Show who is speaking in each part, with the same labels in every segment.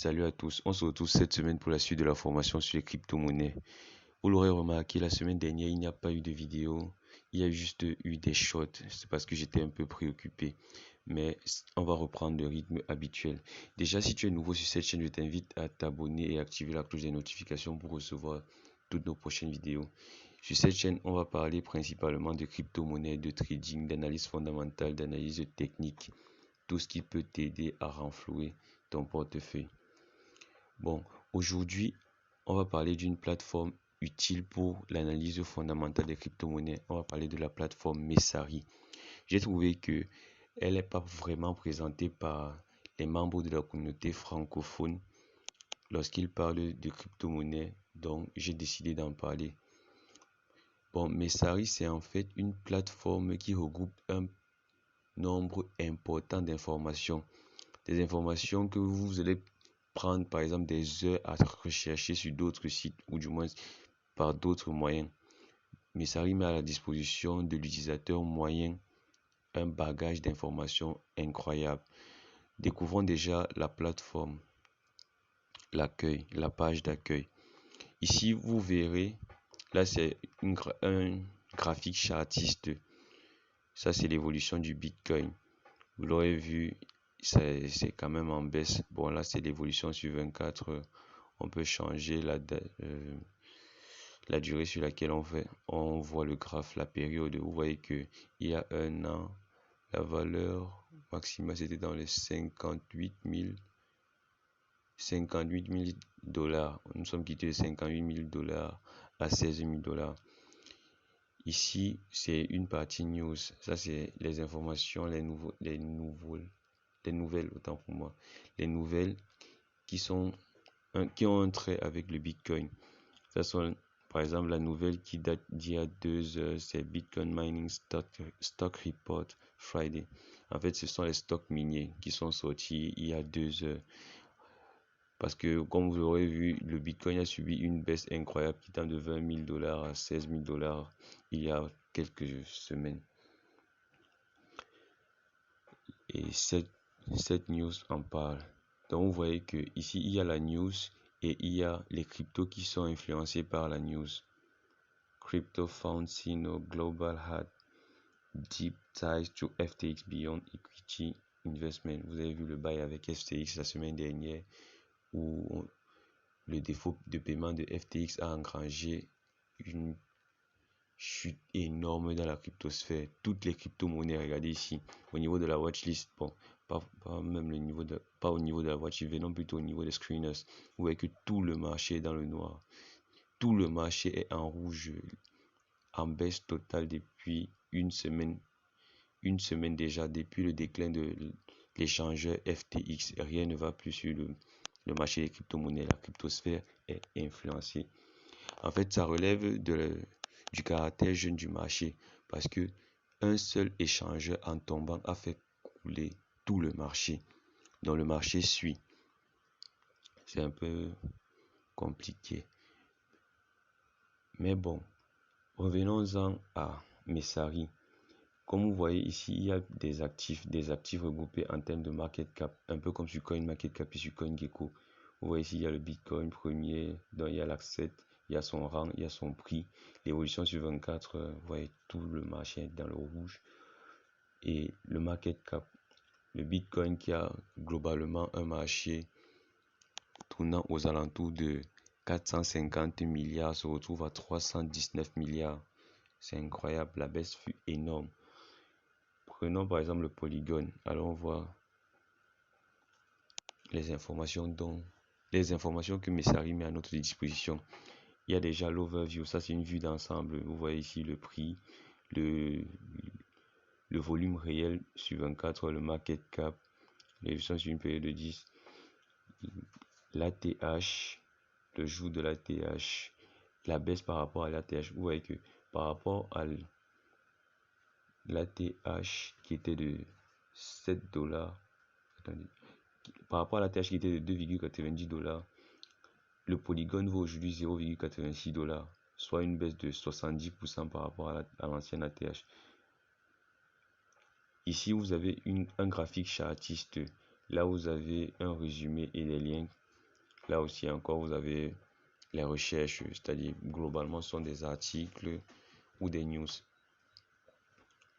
Speaker 1: Salut à tous, on se retrouve cette semaine pour la suite de la formation sur les crypto-monnaies. Vous l'aurez remarqué, la semaine dernière, il n'y a pas eu de vidéo, il y a juste eu des shorts. C'est parce que j'étais un peu préoccupé. Mais on va reprendre le rythme habituel. Déjà, si tu es nouveau sur cette chaîne, je t'invite à t'abonner et activer la cloche des notifications pour recevoir toutes nos prochaines vidéos. Sur cette chaîne, on va parler principalement de crypto-monnaies, de trading, d'analyse fondamentale, d'analyse technique, tout ce qui peut t'aider à renflouer ton portefeuille. Bon, aujourd'hui, on va parler d'une plateforme utile pour l'analyse fondamentale des crypto-monnaies. On va parler de la plateforme Messari. J'ai trouvé que elle n'est pas vraiment présentée par les membres de la communauté francophone lorsqu'ils parlent de crypto-monnaies, donc j'ai décidé d'en parler. Bon, Messari, c'est en fait une plateforme qui regroupe un nombre important d'informations. Des informations que vous allez prendre par exemple des heures à rechercher sur d'autres sites ou du moins par d'autres moyens. Messari met à la disposition de l'utilisateur moyen un bagage d'informations incroyable. Découvrons déjà la plateforme, l'accueil, la page d'accueil. Ici, vous verrez, là c'est un graphique chartiste. Ça, c'est l'évolution du Bitcoin. Vous l'aurez vu, c'est quand même en baisse. Bon, là, c'est l'évolution sur 24 heures. On peut changer la durée sur laquelle on voit le graphe, la période. Vous voyez que il y a un an, la valeur maximale c'était dans les 58 000 dollars. Nous sommes quittés de 58 000 dollars à 16 000 dollars. Ici, c'est une partie news. Ça, c'est les informations, les nouvelles, autant pour moi. Les nouvelles qui ont un trait avec le Bitcoin. Ça sont, par exemple, la nouvelle qui date d'il y a 2 heures, c'est Bitcoin Mining Stock Report Friday. En fait, ce sont les stocks miniers qui sont sortis il y a 2 heures. Parce que, comme vous l'aurez vu, le Bitcoin a subi une baisse incroyable qui tend de 20 000 dollars à 16 000 dollars il y a quelques semaines. Et cette news en parle. Donc, vous voyez que ici, il y a la news et il y a les cryptos qui sont influencés par la news. Crypto found Sino Global had deep ties to FTX beyond equity investment. Vous avez vu le bail avec FTX la semaine dernière où le défaut de paiement de FTX a engrangé une chute énorme dans la cryptosphère. Toutes les crypto-monnaies, regardez ici, au niveau de la watchlist, bon, pas au niveau de la watchlist, non plutôt au niveau des screeners. Vous voyez que tout le marché est dans le noir. Tout le marché est en rouge, en baisse totale depuis une semaine déjà, depuis le déclin de l'échangeur FTX. Rien ne va plus sur le marché des crypto-monnaies. La cryptosphère est influencée. En fait, ça relève du caractère jeune du marché parce que un seul échangeur en tombant a fait couler tout le marché. Donc le marché suit. C'est un peu compliqué. Mais bon, revenons-en à Messari. Comme vous voyez ici, il y a des actifs regroupés en termes de market cap, un peu comme sur CoinMarketCap et sur CoinGecko. Vous voyez ici, il y a le Bitcoin premier, donc il y a l'asset, il y a son rang, il y a son prix. L'évolution sur 24, vous voyez tout le marché dans le rouge. Et le market cap, le Bitcoin qui a globalement un marché tournant aux alentours de 450 milliards se retrouve à 319 milliards. C'est incroyable, la baisse fut énorme. Prenons par exemple le Polygon. Allons voir les informations que Messari met à notre disposition. Il y a déjà l'overview, ça c'est une vue d'ensemble. Vous voyez ici le prix, le volume réel sur 24 heures, le market cap, l'évolution sur une période de 10, l'ATH, le jour de l'ATH, la baisse par rapport à l'ATH. Vous voyez que par rapport à l'ATH qui était de 7 dollars, attendez, par rapport à l'ATH qui était de 2,90 dollars, le Polygon vaut aujourd'hui 0,86 dollars, soit une baisse de 70% par rapport à l'ancienne ATH. Ici, vous avez un graphique chartiste. Là, vous avez un résumé et des liens Là aussi encore, vous avez les recherches, c'est-à-dire globalement ce sont des articles ou des news.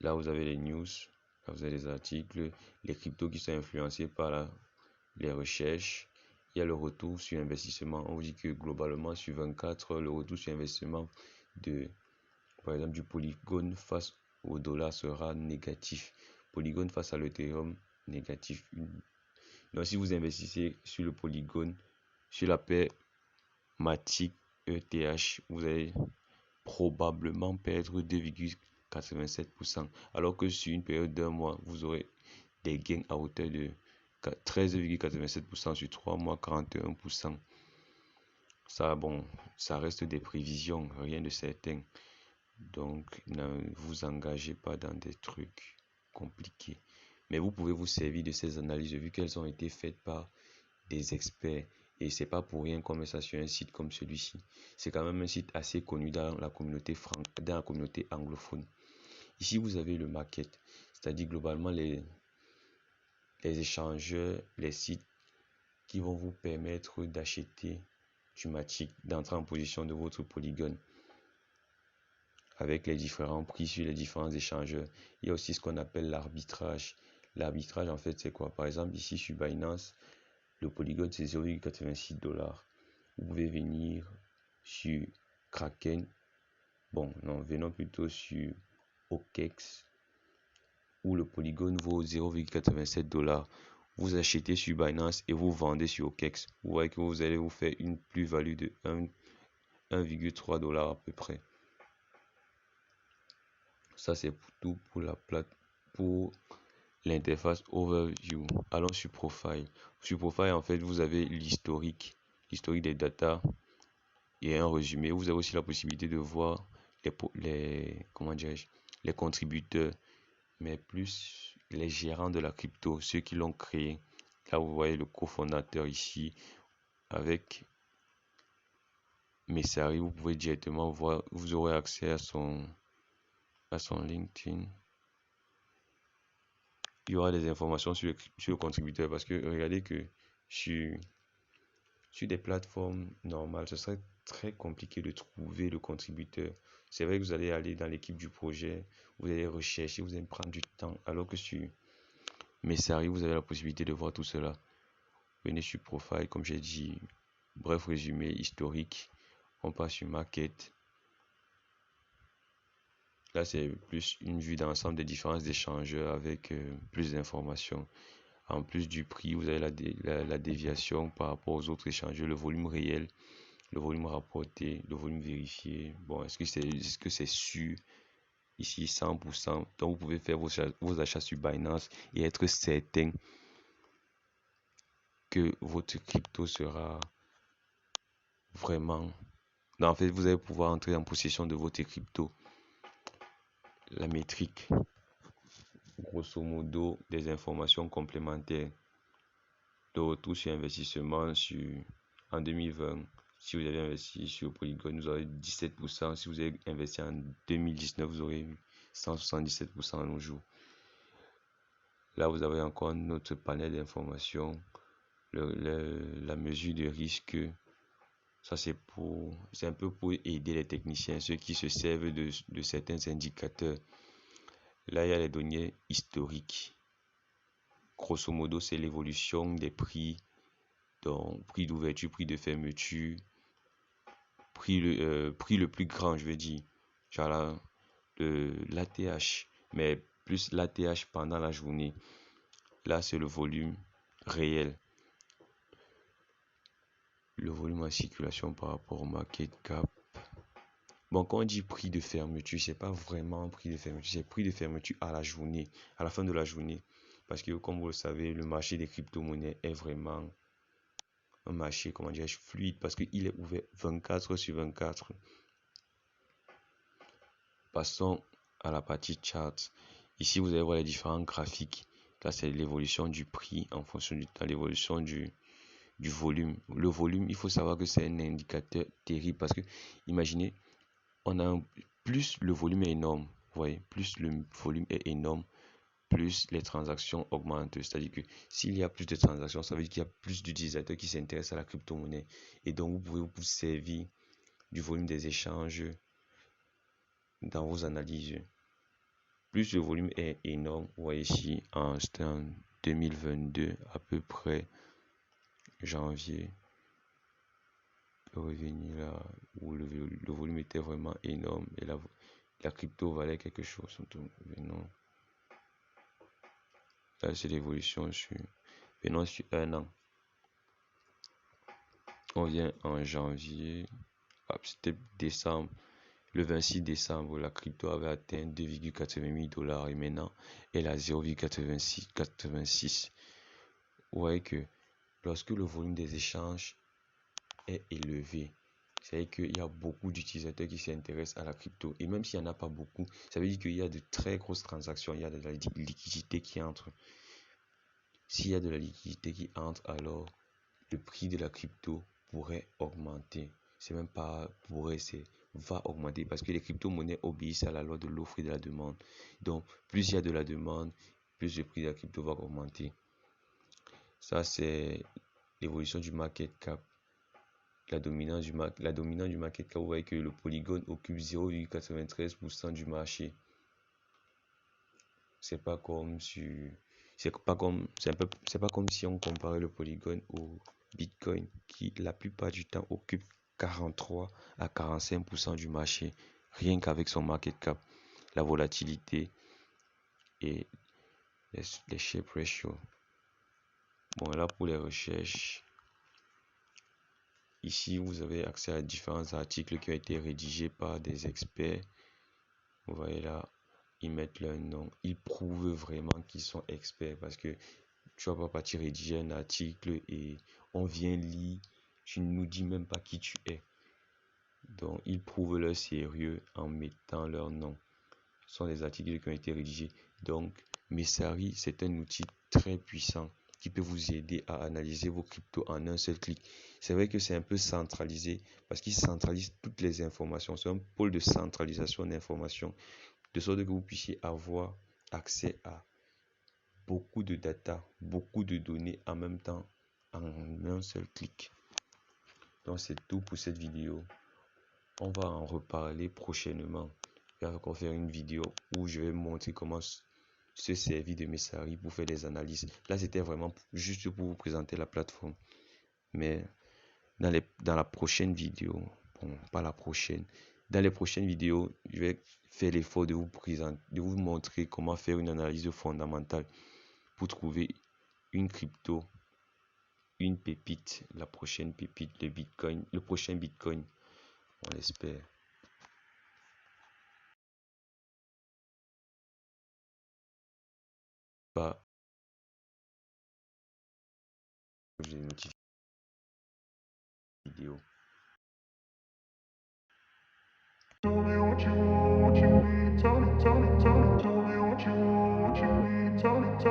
Speaker 1: Là, vous avez les news, là, vous avez les articles, les cryptos qui sont influencés par les recherches. Il y a le retour sur investissement. On vous dit que globalement, sur 24 heures, le retour sur investissement par exemple, du Polygon face au dollar sera négatif. Polygon face à l'Ethereum, négatif. Donc, si vous investissez sur le Polygon, sur la paire Matic ETH, vous allez probablement perdre 2,87%. Alors que sur une période d'un mois, vous aurez des gains à hauteur de 13,87% sur 3 mois, 41%. Ça, bon, ça reste des prévisions, rien de certain. Donc, ne vous engagez pas dans des trucs compliqués. Mais vous pouvez vous servir de ces analyses, vu qu'elles ont été faites par des experts. Et c'est pas pour rien qu'on met ça sur un site comme celui-ci. C'est quand même un site assez connu dans la communauté anglophone. Ici, vous avez le market, c'est-à-dire globalement les échangeurs, les sites qui vont vous permettre d'acheter du Matic, d'entrer en position de votre Polygon avec les différents prix sur les différents échangeurs. Il y a aussi ce qu'on appelle l'arbitrage. L'arbitrage, en fait, c'est quoi? Par exemple, ici sur Binance, le Polygon, c'est 0,86$. Vous pouvez venir sur Kraken. Bon, non, venons plutôt sur OKEx, où le Polygon vaut 0,87$. Vous achetez sur Binance et vous vendez sur OKEx. Vous voyez que vous allez vous faire une plus-value de 1,3$ à peu près. Ça, c'est tout pour pour l'interface Overview. Allons sur Profile. Sur Profile, en fait, vous avez l'historique des data et un résumé. Vous avez aussi la possibilité de voir comment les contributeurs, mais plus les gérants de la crypto, ceux qui l'ont créé. Là, vous voyez le cofondateur ici avec Messari. Vous pouvez directement voir, vous aurez accès à son LinkedIn. Il y aura des informations sur le contributeur parce que regardez que sur des plateformes normales, ce serait très compliqué de trouver le contributeur. C'est vrai que vous allez aller dans l'équipe du projet, vous allez rechercher, vous allez prendre du temps, alors que sur Messari, vous avez la possibilité de voir tout cela. Venez sur Profile, comme j'ai dit, bref résumé historique. On passe sur Market. Là, c'est plus une vue d'ensemble des différents échangeurs avec plus d'informations. En plus du prix, vous avez la déviation par rapport aux autres échangeurs, le volume réel, le volume rapporté, le volume vérifié. Bon, est-ce que c'est sûr? Ici, 100%. Donc, vous pouvez faire vos achats sur Binance et être certain que votre crypto sera vraiment... En fait, vous allez pouvoir entrer en possession de votre crypto. La métrique, grosso modo, des informations complémentaires. Le retour sur investissement en 2020. Si vous avez investi sur Polygon, vous aurez 17%. Si vous avez investi en 2019, vous aurez 177% à nos jours. Là, vous avez encore notre panel d'informations. La mesure de risque. Ça, c'est un peu pour aider les techniciens, ceux qui se servent de certains indicateurs. Là, il y a les données historiques. Grosso modo, c'est l'évolution des prix. Donc, prix d'ouverture, prix de fermeture, prix le plus grand, je veux dire. Genre l'ATH, mais plus l'ATH pendant la journée. Là, c'est le volume réel. Le volume en circulation par rapport au market cap. Bon, quand on dit prix de fermeture, c'est pas vraiment prix de fermeture, c'est prix de fermeture à la journée, à la fin de la journée. Parce que, comme vous le savez, le marché des crypto-monnaies est vraiment un marché, comment dirais-je, fluide, parce qu'il est ouvert 24 sur 24. Passons à la partie chart. Ici, vous allez voir les différents graphiques. Là, c'est l'évolution du prix en fonction du temps, l'évolution du volume. Le volume, il faut savoir que c'est un indicateur terrible parce que, imaginez, plus le volume est énorme, vous voyez, plus le volume est énorme, plus les transactions augmentent. C'est-à-dire que s'il y a plus de transactions, ça veut dire qu'il y a plus d'utilisateurs qui s'intéressent à la crypto-monnaie. Et donc, vous pouvez vous servir du volume des échanges dans vos analyses. Plus le volume est énorme, vous voyez ici, c'était en 2022, à peu près janvier, revenir là où le volume était vraiment énorme et la crypto valait quelque chose. Non. Là, c'est l'évolution sur un an. On vient en janvier, c'était décembre. Le 26 décembre, la crypto avait atteint 2,88 $ et maintenant elle est à 0,86. Vous voyez que lorsque le volume des échanges est élevé, c'est-à-dire qu'il y a beaucoup d'utilisateurs qui s'intéressent à la crypto. Et même s'il n'y en a pas beaucoup, ça veut dire qu'il y a de très grosses transactions, il y a de la liquidité qui entre. S'il y a de la liquidité qui entre, alors le prix de la crypto pourrait augmenter. C'est même pas pourrait, c'est va augmenter parce que les crypto-monnaies obéissent à la loi de l'offre et de la demande. Donc, plus il y a de la demande, plus le prix de la crypto va augmenter. Ça, c'est l'évolution du market cap. La dominance du market cap, vous voyez que le Polygon occupe 0,93% du marché. C'est pas comme si on comparait le Polygon au Bitcoin qui la plupart du temps occupe 43 à 45% du marché rien qu'avec son market cap, la volatilité et les shape ratio. Bon, là pour les recherches, ici vous avez accès à différents articles qui ont été rédigés par des experts. Vous voyez là, ils mettent leur nom, ils prouvent vraiment qu'ils sont experts parce que tu vas pas partir rédiger un article et on vient lire, tu ne nous dis même pas qui tu es. Donc ils prouvent leur sérieux en mettant leur nom. Ce sont des articles qui ont été rédigés. Donc Messari, c'est un outil très puissant qui peut vous aider à analyser vos cryptos en un seul clic. C'est vrai que c'est un peu centralisé parce qu'il centralise toutes les informations. C'est un pôle de centralisation d'informations de sorte que vous puissiez avoir accès à beaucoup de data, beaucoup de données en même temps en un seul clic. Donc c'est tout pour cette vidéo. On va en reparler prochainement. Je vais encore faire une vidéo où je vais montrer comment se servir de Messari pour faire des analyses. Là c'était vraiment juste pour vous présenter la plateforme. Mais dans la prochaine vidéo, bon, pas la prochaine, dans les prochaines vidéos, je vais faire l'effort de vous montrer comment faire une analyse fondamentale pour trouver une crypto, une pépite, la prochaine pépite, le Bitcoin, le prochain Bitcoin, on l'espère. Pas les notifications vidéo.